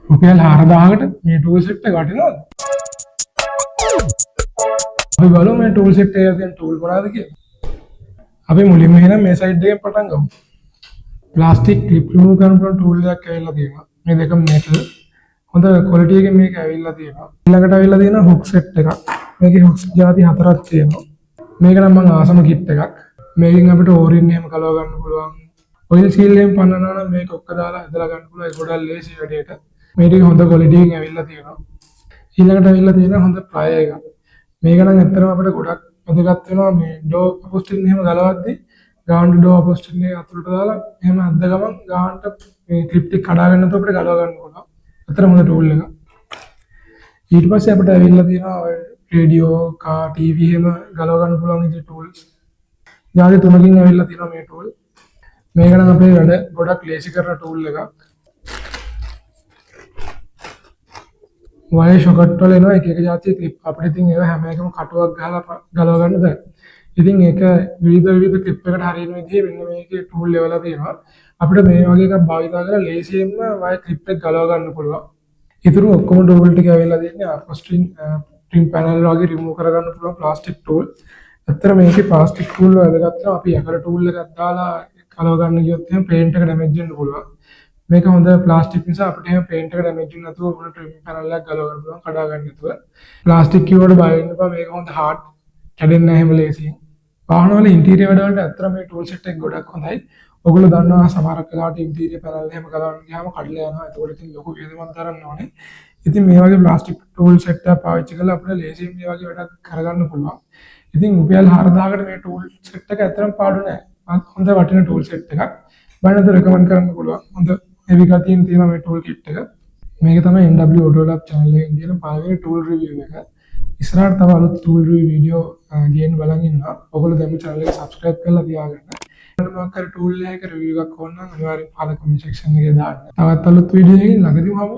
රුපියල් 4000කට මේ tool set එක වටිනවද? අපි බලමු මේ ටූල් සෙට් එකේ තියෙන ටූල් මොනවද කියලා. අපි මුලින්ම එහෙනම් මේ සයිඩ් එකෙන් පටන් ගමු. ප්ලාස්ටික් ක්ලිප් රිමූව් කරන ටූල් එකක් ඇවිල්ලා තියෙනවා. මේ දෙකම මෙටල්. හොඳ ක්වොලිටි එකකින් මේක ඇවිල්ලා තියෙනවා. ඊළඟට ඇවිල්ලා තියෙනවා හුක් සෙට් එකක්. මේකේ හුක්ස් ಜಾති 4ක් තියෙනවා. මේක නම් මම ආසම කිට් එකක්. මේකෙන් අපිට ඕරින් එහෙම කලව ගන්න පුළුවන්. ඔයිල් සීල් එකෙන් පන්නනවා නම් මේක ඔක්ක දාලා ඇදලා ගන්න පුළුවන්. ඒක ගොඩක් ලේසි වැඩේට. මේක හොඳ ක්වොලිටි එකකින් ඇවිල්ලා තියෙනවා. ඊළඟට ඇවිල්ලා තියෙනවා හොඳ ප්ලයි එකක්. මේක නම් ඇත්තටම අපිට ගොඩක් වැදගත් වෙනවා මේ ඩෝ අපොස්ටින් එහෙම ගලවද්දී ගාන්ඩ් ඩෝ අපොස්ටින් එක අතුලට දාලා එහෙම අද්ද ගමන් ගාන්ට මේ ක්ලිප් ටික කඩාගෙන නැතුව අපිට ගලව ගන්න පුළුවන්. ඇත්තටම හොඳ ටූල් එකක්. ඊට පස්සේ අපිට ඇවිල්ලා තියෙනවා රේඩියෝ, කාර්, ටීවී එහෙම ගලව ගන්න පුළුවන් විදිහේ ටූල්ස්. යාලි තුනකින් ඇවිල්ලා තියෙනවා මේ ටූල්. මේක නම් අපේ වැඩ ගොඩක් ලේසි කරන ටූල් එකක්. වයර් ෂොකට් වල එනවා එක එක જાතිය ක්ලිප්. අපිට ඉතින් ඒවා හැම එකම කටුවක් ගහලා ගලව ගන්න බෑ. ඉතින් ඒක විවිධ ක්ලිප් එකට හරියන විදිහේ මෙන්න මේකේ ටූල් ලෙවලා තියෙනවා. අපිට මේ වගේ එකක් භාවිතා කරලා ලේසියෙන්ම වයර් ක්ලිප් එක ගලව ගන්න පුළුවන්. ඊටු ඔක්කොම ටූල් ටික ඇවිල්ලා තියෙන්නේ අපොස්ටින් ට්‍රිම් පැනල් වගේ රිමූව් කරගන්න පුළුවන් ප්ලාස්ටික් ටූල්. ඇත්තට මේකේ ප්ලාස්ටික් ටූල් වැදගත් අපි යකඩ ටූල් එකක් දාලා කලව ගන්න ගියොත් එහෙනම් පේන්ට් එක ඩැමේජ් වෙන්න පුළුවන්. මේක හොඳ ප්ලාස්ටික් නිසා අපිට එහෙම පේන්ට් එක ඩැමේජ් වෙන්නේ නැතුව මොන ට්‍රිම් පැනල් එකක් ගලව ගන්න පුළුවන් කඩා ගන්න නැතුව. ප්ලාස්ටික් කිව්වට බය වෙන්න එපා. මේක හොඳ හાર્ඩ් කැඩෙන්නේ නැහැ හැම ලේසියෙන්. වාහනවල ඉන්ටීරියර් වැඩවලට ඇත්තට මේ ටූල් සෙට් එක ගොඩක් හොඳයි. ඔයගොල්ලෝ දන්නවා සමහරක් වෙලාවට ඉන්ටීරියර් පැනල් එහෙම ගලවන්න ගියාම කඩලා යනවා. ඒකෝට ඉතින් ලොකු වියදමක් දරන්න ඕනේ. ඉතින් මේ වගේ ප්ලාස්ටික් ටූල් සෙට් එකක් පාවිච්චි කරලා අපිට ලේසියෙන් මේ වගේ වැඩක් කරගන්න පුළුවන්. ඉතින් රුපියල් 4000කට මේ ටූල් සෙට් එක ඇත්තටම පාඩු නෑ. හොඳ වටින ටූල් සෙට් එකක්. බලන්න රෙකමන්ඩ් කරන්න පුළුවන්. හොඳ heavy ගතියින් තියෙන මේ ටූල් කිට් එක. මේක තමයි NW Auto Lab channel එකෙන් තියෙන පළවෙනි ටූල් රිවිව් එක. ඉස්සරහට තව අලුත් ටූල් රිවිව් වීඩියෝ ගේන්න බලන් ඉන්නවා. ඔයගොල්ලෝ දැන් මේ channel එක subscribe කරලා තියාගන්න. මොකක් හරි ටූල් එකක රිවිව් එකක් ඕන නම් අනිවාර්යෙන් පහල comment section එකේ දාන්න. තවත් අලුත් වීඩියෝ එකකින් ළඟදීම හමු.